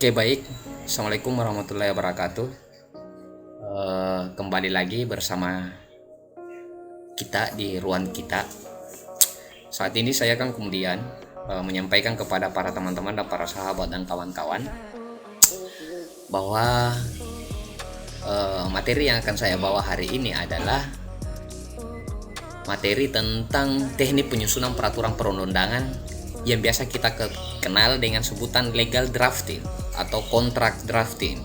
Oke, baik. Assalamualaikum warahmatullahi wabarakatuh. Kembali lagi bersama kita di ruang kita. Saat ini saya akan kemudian menyampaikan kepada para teman-teman dan para sahabat dan kawan-kawan bahwa materi yang akan saya bawa hari ini adalah materi tentang teknik penyusunan peraturan perundang-undangan yang biasa kita kenal dengan sebutan legal drafting atau kontrak drafting.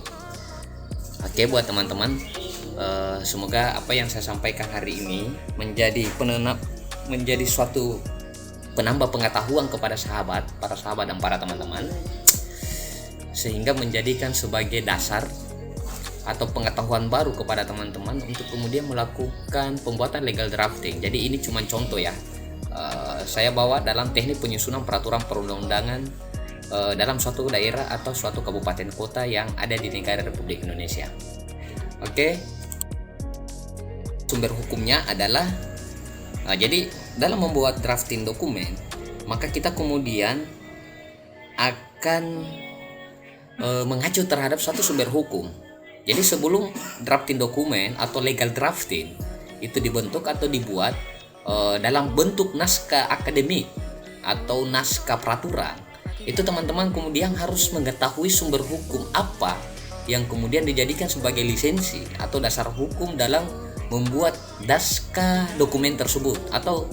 Oke, buat teman-teman, semoga apa yang saya sampaikan hari ini menjadi suatu penambah pengetahuan kepada para sahabat dan para teman-teman, sehingga menjadikan sebagai dasar atau pengetahuan baru kepada teman-teman untuk kemudian melakukan pembuatan legal drafting. Jadi ini cuma contoh ya. Saya bawa dalam teknik penyusunan peraturan perundang-undangan dalam suatu daerah atau suatu kabupaten kota yang ada di negara Republik Indonesia. Oke. Sumber hukumnya adalah jadi dalam membuat drafting dokumen, maka kita kemudian akan mengacu terhadap suatu sumber hukum. Jadi sebelum drafting dokumen atau legal drafting itu dibentuk atau dibuat dalam bentuk naskah akademik atau naskah peraturan, itu teman-teman kemudian harus mengetahui sumber hukum apa yang kemudian dijadikan sebagai lisensi atau dasar hukum dalam membuat naskah dokumen tersebut atau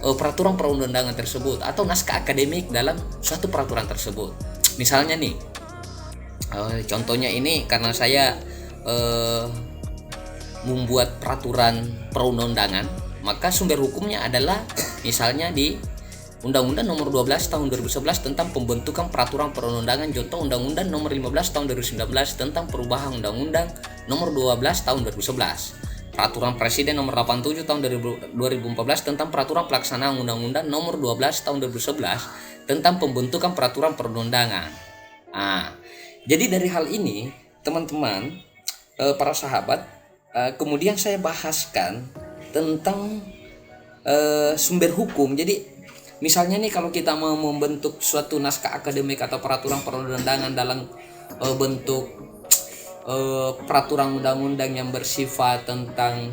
peraturan perundang-undangan tersebut atau naskah akademik dalam suatu peraturan tersebut. Misalnya nih, contohnya ini karena saya membuat peraturan perundang-undangan, maka sumber hukumnya adalah misalnya di Undang-Undang Nomor 12 Tahun 2011 tentang pembentukan peraturan perundang-undangan, contoh Undang-Undang Nomor 15 Tahun 2019 tentang perubahan Undang-Undang Nomor 12 Tahun 2011, Peraturan Presiden Nomor 87 Tahun 2014 tentang peraturan pelaksanaan Undang-Undang Nomor 12 Tahun 2011 tentang pembentukan peraturan perundang-undangan. Jadi dari hal ini teman-teman, para sahabat, kemudian saya bahaskan tentang sumber hukum. Jadi misalnya nih, kalau kita mau membentuk suatu naskah akademik atau peraturan perundang-undangan dalam bentuk peraturan undang-undang yang bersifat tentang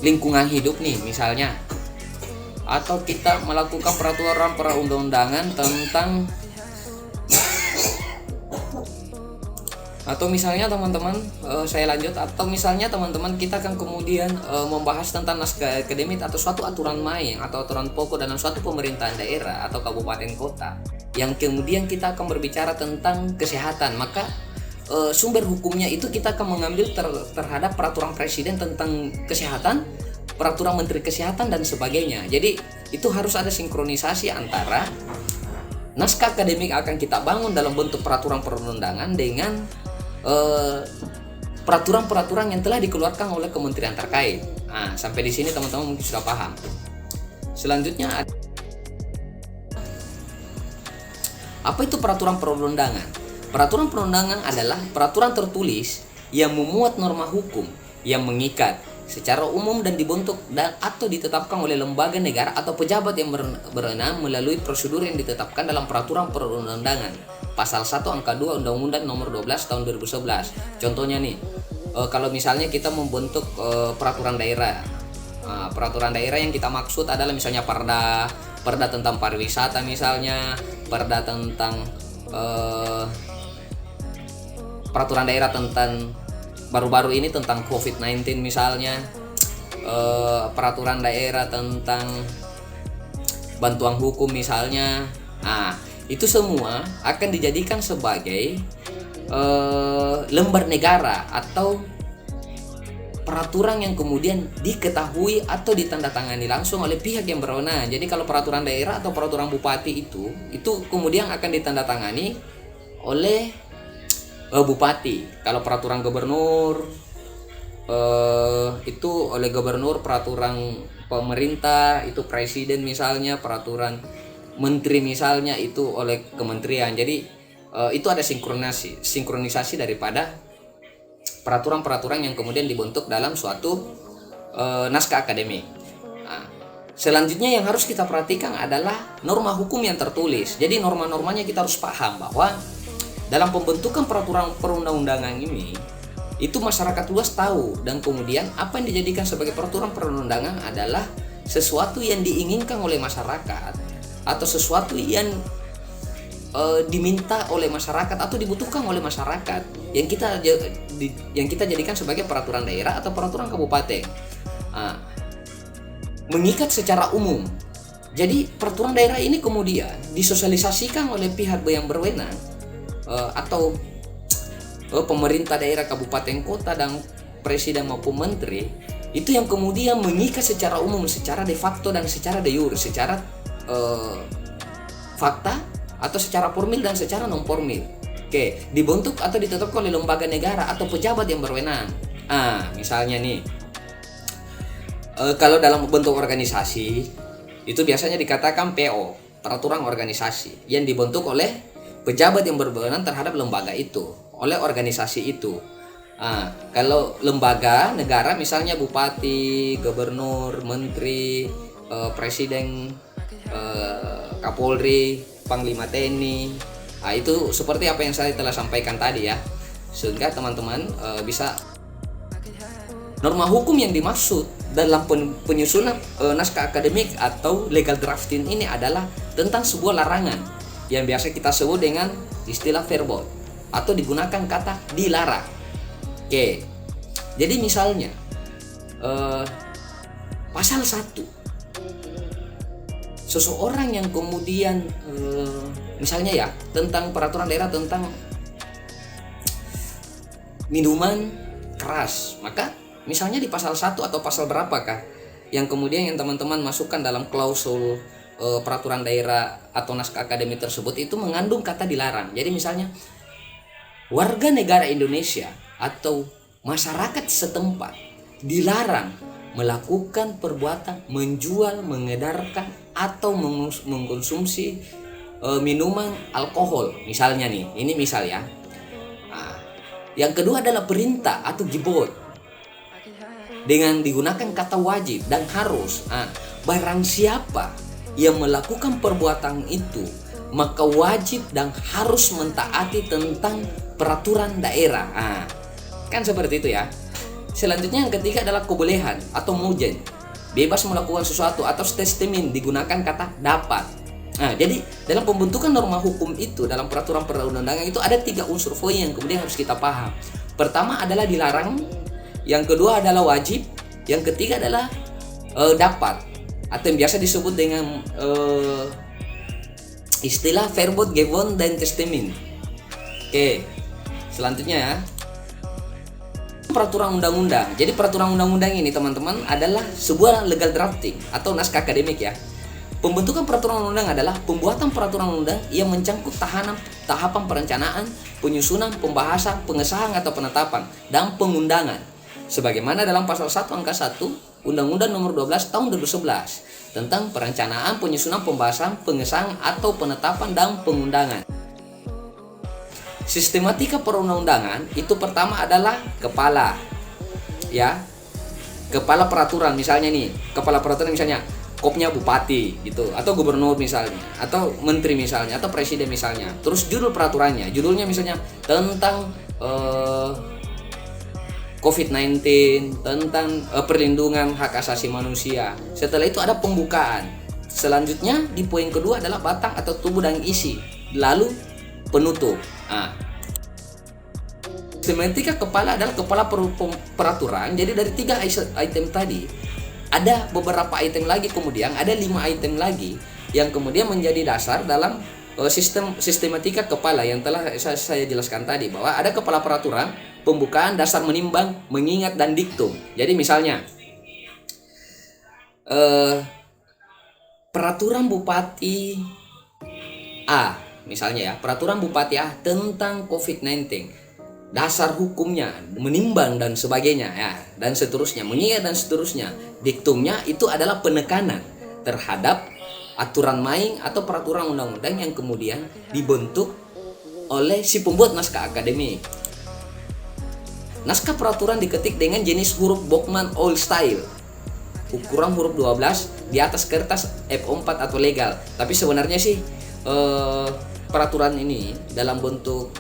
lingkungan hidup nih misalnya, atau kita melakukan peraturan perundang-undangan tentang, atau misalnya teman-teman, saya lanjut, atau misalnya teman-teman kita akan kemudian membahas tentang naskah akademik atau suatu aturan main atau aturan pokok dalam suatu pemerintahan daerah atau kabupaten kota yang kemudian kita akan berbicara tentang kesehatan, maka sumber hukumnya itu kita akan mengambil terhadap peraturan presiden tentang kesehatan, peraturan menteri kesehatan dan sebagainya. Jadi itu harus ada sinkronisasi antara naskah akademik akan kita bangun dalam bentuk peraturan perundang-undangan dengan peraturan-peraturan yang telah dikeluarkan oleh kementerian terkait. Sampai di sini teman-teman mungkin sudah paham. Selanjutnya, apa itu peraturan perundang-undangan? Peraturan perundang-undangan adalah peraturan tertulis yang memuat norma hukum yang mengikat secara umum dan dibentuk atau ditetapkan oleh lembaga negara atau pejabat yang berwenang melalui prosedur yang ditetapkan dalam peraturan perundang-undangan. Pasal 1 angka 2 Undang-Undang Nomor 12 Tahun 2011. Contohnya nih, kalau misalnya kita membentuk peraturan daerah. Peraturan daerah yang kita maksud adalah misalnya perda tentang pariwisata, misalnya perda tentang peraturan daerah tentang baru-baru ini tentang COVID-19 misalnya, peraturan daerah tentang bantuan hukum misalnya. Itu semua akan dijadikan sebagai lembar negara atau peraturan yang kemudian diketahui atau ditandatangani langsung oleh pihak yang berwenang. Jadi kalau peraturan daerah atau peraturan bupati itu kemudian akan ditandatangani oleh bupati. Kalau peraturan gubernur itu oleh gubernur, peraturan pemerintah itu presiden misalnya, peraturan menteri misalnya itu oleh kementerian. Jadi itu ada sinkronisasi daripada peraturan-peraturan yang kemudian dibentuk dalam suatu naskah akademik. Selanjutnya yang harus kita perhatikan adalah norma hukum yang tertulis. Jadi norma-normanya kita harus paham bahwa dalam pembentukan peraturan perundang-undangan ini itu masyarakat luas tahu, dan kemudian apa yang dijadikan sebagai peraturan perundang-undangan adalah sesuatu yang diinginkan oleh masyarakat atau sesuatu yang diminta oleh masyarakat atau dibutuhkan oleh masyarakat yang kita jadikan sebagai peraturan daerah atau peraturan kabupaten. Mengikat secara umum. Jadi peraturan daerah ini kemudian disosialisasikan oleh pihak yang berwenang atau pemerintah daerah, kabupaten, kota, dan presiden maupun menteri, itu yang kemudian mengikat secara umum, secara de facto dan secara de jure, secara fakta atau secara formil dan secara non formil. Oke, dibentuk atau ditetapkan oleh lembaga negara atau pejabat yang berwenang. Misalnya nih, kalau dalam bentuk organisasi itu biasanya dikatakan PO, peraturan organisasi, yang dibentuk oleh pejabat yang berwenang terhadap lembaga itu, oleh organisasi itu. Kalau lembaga negara misalnya bupati, gubernur, menteri, presiden, Kapolri, Panglima TNI. Itu seperti apa yang saya telah sampaikan tadi ya, sehingga teman-teman bisa. Norma hukum yang dimaksud dalam penyusunan naskah akademik atau legal drafting ini adalah tentang sebuah larangan yang biasa kita sebut dengan istilah verbal atau digunakan kata dilarang. Oke, jadi misalnya pasal 1, seseorang yang kemudian misalnya ya tentang peraturan daerah tentang minuman keras, maka misalnya di pasal 1 atau pasal berapakah yang kemudian yang teman-teman masukkan dalam klausul peraturan daerah atau naskah akademik tersebut itu mengandung kata dilarang. Jadi misalnya warga negara Indonesia atau masyarakat setempat dilarang melakukan perbuatan menjual, mengedarkan atau mengkonsumsi minuman alkohol, misalnya nih, ini misal ya. Yang kedua adalah perintah atau gibot dengan digunakan kata wajib dan harus. Barang siapa yang melakukan perbuatan itu maka wajib dan harus mentaati tentang peraturan daerah. Kan seperti itu ya. Selanjutnya yang ketiga adalah kebolehan atau mujen, bebas melakukan sesuatu atau testament digunakan kata dapat. Jadi dalam pembentukan norma hukum itu dalam peraturan perundang-undangan itu ada 3 unsur poin yang kemudian harus kita paham. Pertama adalah dilarang, yang kedua adalah wajib, yang ketiga adalah dapat atau yang biasa disebut dengan istilah verbot, gewon, dan testament. Oke, selanjutnya ya. Peraturan undang-undang. Jadi peraturan undang-undang ini teman-teman adalah sebuah legal drafting atau naskah akademik ya. Pembentukan peraturan undang adalah pembuatan peraturan undang yang mencangkup tahapan perencanaan, penyusunan, pembahasan, pengesahan atau penetapan dan pengundangan. Sebagaimana dalam pasal 1 angka 1 Undang-Undang Nomor 12 Tahun 2011 tentang perencanaan, penyusunan, pembahasan, pengesahan atau penetapan dan pengundangan. Sistematika perundang-undangan itu pertama adalah kepala peraturan, misalnya nih, kepala peraturan misalnya kopnya bupati gitu, atau gubernur misalnya, atau menteri misalnya, atau presiden misalnya. Terus judul peraturannya, judulnya misalnya tentang COVID-19, tentang perlindungan hak asasi manusia. Setelah itu ada pembukaan. Selanjutnya di poin kedua adalah batang atau tubuh dan isi, lalu penutup. Sistematika kepala adalah kepala peraturan. Jadi dari 3 item tadi ada beberapa item lagi, kemudian ada 5 item lagi yang kemudian menjadi dasar dalam sistematika kepala yang telah saya jelaskan tadi, bahwa ada kepala peraturan, pembukaan, dasar menimbang, mengingat, dan diktum. Jadi misalnya peraturan Bupati A misalnya ya, peraturan Bupati A tentang COVID-19, dasar hukumnya, menimbang dan sebagainya ya, dan seterusnya, mengingat dan seterusnya. Diktumnya itu adalah penekanan terhadap aturan main atau peraturan undang-undang yang kemudian dibentuk oleh si pembuat naskah akademik. Naskah peraturan diketik dengan jenis huruf Bokman Old Style, ukuran huruf 12 di atas kertas F4 atau legal. Tapi sebenarnya sih peraturan ini dalam bentuk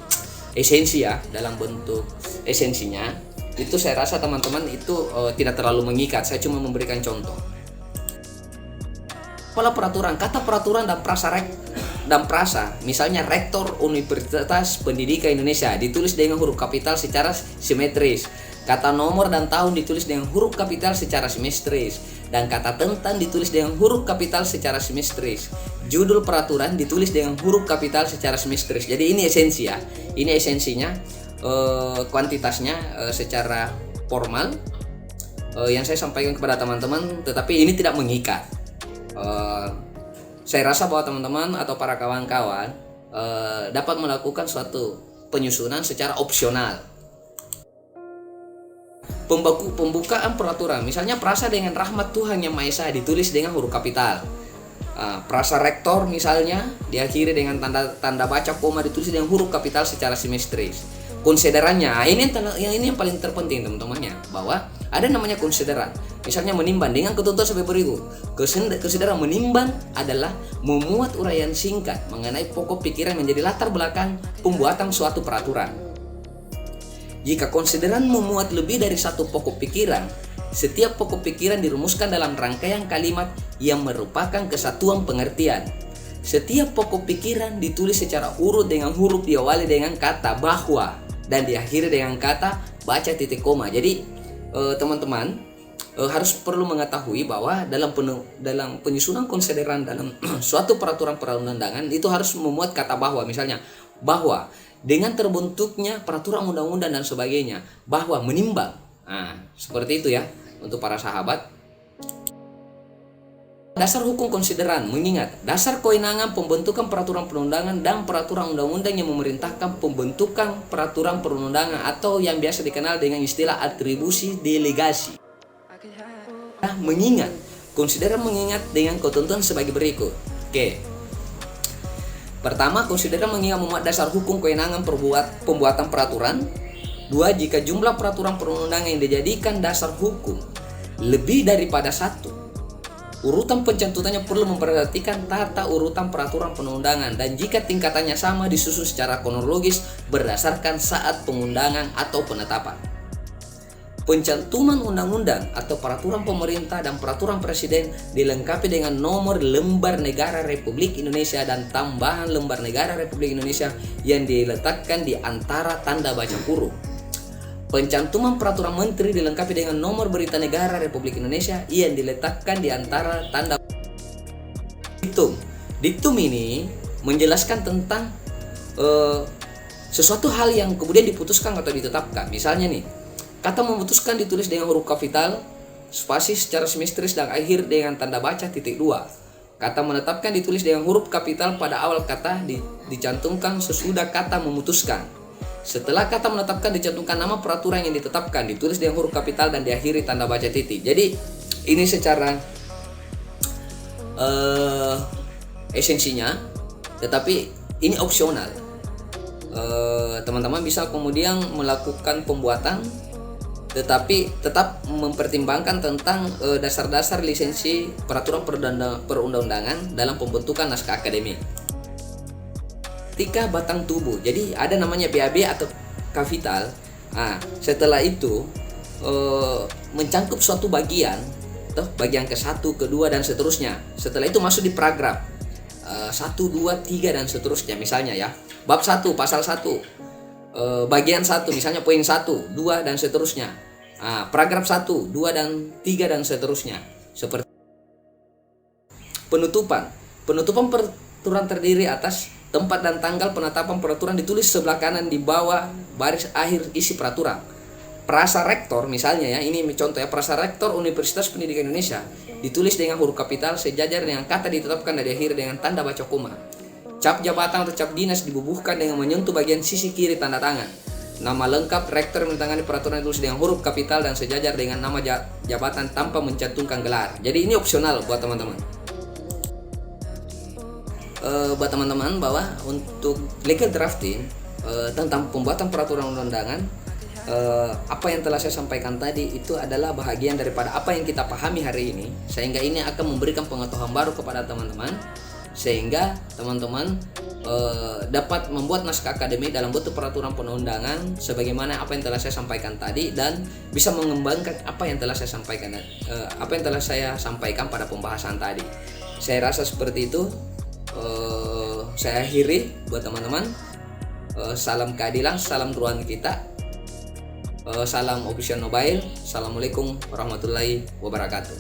esensi ya, dalam bentuk esensinya itu saya rasa teman-teman itu tidak terlalu mengikat. Saya cuma memberikan contoh. Pola peraturan, kata peraturan dan prasa, misalnya Rektor Universitas Pendidikan Indonesia ditulis dengan huruf kapital secara simetris. Kata nomor dan tahun ditulis dengan huruf kapital secara simetris, dan kata tentang ditulis dengan huruf kapital secara simetris. Judul peraturan ditulis dengan huruf kapital secara simetris. Jadi ini esensi ya. Ini esensinya, kuantitasnya secara formal yang saya sampaikan kepada teman-teman, tetapi ini tidak mengikat. Saya rasa bahwa teman-teman atau para kawan-kawan dapat melakukan suatu penyusunan secara opsional. Pembukaan peraturan, misalnya prasa dengan rahmat Tuhan Yang Maha Esa ditulis dengan huruf kapital. Prasa rektor misalnya diakhiri dengan tanda baca koma ditulis dengan huruf kapital secara simetris. Konsiderannya, ini yang paling terpenting teman-temannya, bahwa ada namanya konsideran. Misalnya menimbang dengan ketentuan sebagai berikut. Konsideran menimbang adalah memuat uraian singkat mengenai pokok pikiran menjadi latar belakang pembuatan suatu peraturan. Jika konsideran memuat lebih dari satu pokok pikiran, setiap pokok pikiran dirumuskan dalam rangkaian kalimat yang merupakan kesatuan pengertian. Setiap pokok pikiran ditulis secara urut dengan huruf diawali dengan kata bahwa dan diakhiri dengan kata baca titik koma. Jadi teman-teman harus perlu mengetahui bahwa dalam penyusunan konsideran dalam suatu peraturan perundang-undangan itu harus memuat kata bahwa, misalnya bahwa dengan terbentuknya peraturan undang-undang dan sebagainya, bahwa menimbang. Seperti itu ya untuk para sahabat. Dasar hukum konsideran, mengingat dasar kewenangan pembentukan peraturan perundangan dan peraturan undang-undang yang memerintahkan pembentukan peraturan perundangan atau yang biasa dikenal dengan istilah atribusi delegasi. Mengingat, konsideran mengingat dengan ketentuan sebagai berikut. Oke. Pertama, konsideran mengingat memuat dasar hukum kewenangan pembuatan peraturan. 2. Jika jumlah peraturan perundangan yang dijadikan dasar hukum lebih daripada satu, urutan pencantumannya perlu memperhatikan tata urutan peraturan perundangan, dan jika tingkatannya sama disusun secara kronologis berdasarkan saat pengundangan atau penetapan. Pencantuman undang-undang atau peraturan pemerintah dan peraturan presiden dilengkapi dengan nomor lembar negara Republik Indonesia dan tambahan lembar negara Republik Indonesia yang diletakkan di antara tanda baca kurung. Pencantuman peraturan menteri dilengkapi dengan nomor berita negara Republik Indonesia yang diletakkan di antara tanda diktum. Diktum ini menjelaskan tentang sesuatu hal yang kemudian diputuskan atau ditetapkan. Misalnya nih, kata memutuskan ditulis dengan huruf kapital, spasi secara simetris dan akhir dengan tanda baca titik 2. Kata menetapkan ditulis dengan huruf kapital pada awal kata dicantumkan sesudah kata memutuskan. Setelah kata menetapkan dicantumkan nama peraturan yang ditetapkan, ditulis dengan huruf kapital dan diakhiri tanda baca titik. Jadi ini secara esensinya, tetapi ini opsional. Teman-teman bisa kemudian melakukan pembuatan, tetapi tetap mempertimbangkan tentang dasar-dasar lisensi peraturan perundang-undangan dalam pembentukan naskah akademik. Ketika batang tubuh, jadi ada namanya BAB atau kapital. Setelah itu mencangkup suatu bagian, bagian ke-1, ke-2 dan seterusnya. Setelah itu masuk di paragraf 1, 2, 3 dan seterusnya. Misalnya ya, bab 1, pasal 1, bagian 1, misalnya poin 1, 2 dan seterusnya. Paragraf 1, 2 dan 3 dan seterusnya. Seperti penutupan peraturan terdiri atas tempat dan tanggal penetapan peraturan ditulis sebelah kanan di bawah baris akhir isi peraturan. Prasa rektor misalnya ya, ini contoh ya, prasa rektor Universitas Pendidikan Indonesia ditulis dengan huruf kapital sejajar dengan kata ditetapkan dan diakhiri dengan tanda baca koma. Cap jabatan atau cap dinas dibubuhkan dengan menyentuh bagian sisi kiri tanda tangan. Nama lengkap rektor menandatangani peraturan ditulis dengan huruf kapital dan sejajar dengan nama jabatan tanpa mencantumkan gelar. Jadi ini opsional buat teman-teman. Buat teman-teman bahwa untuk legal drafting tentang pembuatan peraturan undangan apa yang telah saya sampaikan tadi itu adalah bahagian daripada apa yang kita pahami hari ini, sehingga ini akan memberikan pengetahuan baru kepada teman-teman, sehingga teman-teman dapat membuat naskah akademik dalam bentuk peraturan perundangan sebagaimana apa yang telah saya sampaikan tadi, dan bisa mengembangkan apa yang telah saya sampaikan pada pembahasan tadi. Saya rasa seperti itu. Saya akhiri buat teman-teman. Salam keadilan, salam ruang kita. Salam Official Mobile. Assalamualaikum warahmatullahi wabarakatuh.